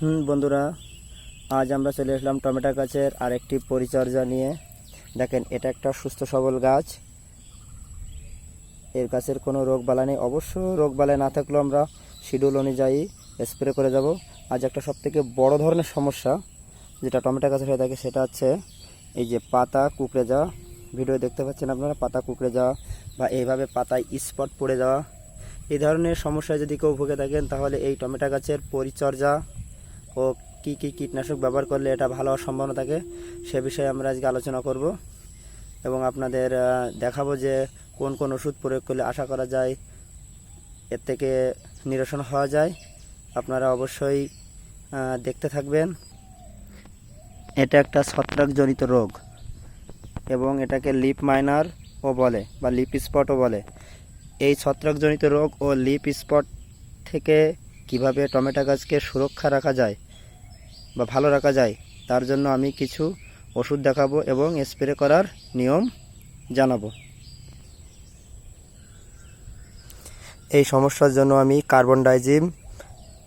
বন্ধুরা, আজ আমরা চলে আসলাম টমেটো গাছের আরেকটি পরিচর্যা নিয়ে। দেখেন, এটা একটা সুস্থ সবল গাছ। এর গাছের কোনো রোগবালা নেই। অবশ্য রোগবালা না থাকলেও আমরা শিডিউল অনুযায়ী স্প্রে করে যাব। আজ একটা সবথেকে বড় ধরনের সমস্যা যেটা টমেটো গাছের হয়ে থাকে সেটা হচ্ছে এই যে পাতা কুঁকড়ে যাওয়া। ভিডিও দেখতে পাচ্ছেন আপনারা, পাতা কুঁকড়ে যাওয়া বা এইভাবে পাতায় স্পট পড়ে যাওয়া। এই ধরনের সমস্যায় যদি কেউ ভুগে থাকেন তাহলে এই টমেটো গাছের পরিচর্যা ও কী কী কীটনাশক ব্যবহার করলে এটা ভালো হওয়ার সম্ভাবনা থাকে সে বিষয়ে আমরা আজকে আলোচনা করব এবং আপনাদের দেখাবো যে কোন কোন ওষুধ প্রয়োগ করলে আশা করা যায় এর থেকে নিরসন হওয়া যায়। আপনারা অবশ্যই দেখতে থাকবেন। এটা একটা ছত্রাকজনিত রোগ এবং এটাকে লিফ মাইনারও বলে বা লিফ স্পটও বলে। এই ছত্রাকজনিত রোগ ও লিফ স্পট থেকে কিভাবে টমেটো গাছকে সুরক্ষা রাখা যায় বা ভালো রাখা যায় তার জন্য আমি কিছু ওষুধ দেখাবো এবং স্প্রে করার নিয়ম জানাবো। এই সমস্যার জন্য আমি কার্বন ডাইজিম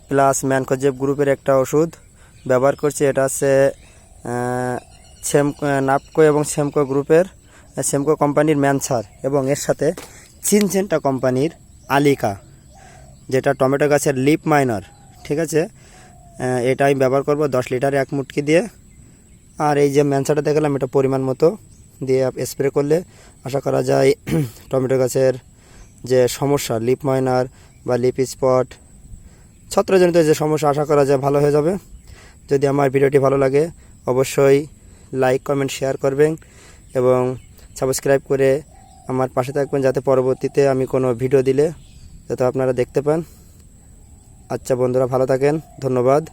প্লাস ম্যানকোজেব গ্রুপের একটা ওষুধ ব্যবহার করছি। এটা হচ্ছে নাপকো এবং সেমকো গ্রুপের সেমকো কোম্পানির ম্যানসার এবং এর সাথে চিনচেন্টা কোম্পানির আলিকা, যেটা টমেটো গাছের লিপ মাইনার। ঠিক আছে, এটা আমি ব্যবহার করব 10 লিটারে 1 মুটকি দিয়ে। আর এই যে ম্যানসারটা দেখালাম এটা পরিমাণ মতো দিয়ে স্প্রে করলে আশা করা যায় টমেটো গাছের যে সমস্যা লিপ মাইনার বা লিপ স্পট ছত্রাকজনিত যে সমস্যা আশা করা যায় ভালো হয়ে যাবে। যদি আমার ভিডিওটি ভালো লাগে অবশ্যই লাইক কমেন্ট শেয়ার করবেন এবং সাবস্ক্রাইব করে আমার পাশে থাকবেন যাতে পরবর্তীতে আমি কোনো ভিডিও দিলে যাতে আপনারা দেখতে পান। আচ্ছা বন্ধুরা, ভালো থাকেন, ধন্যবাদ।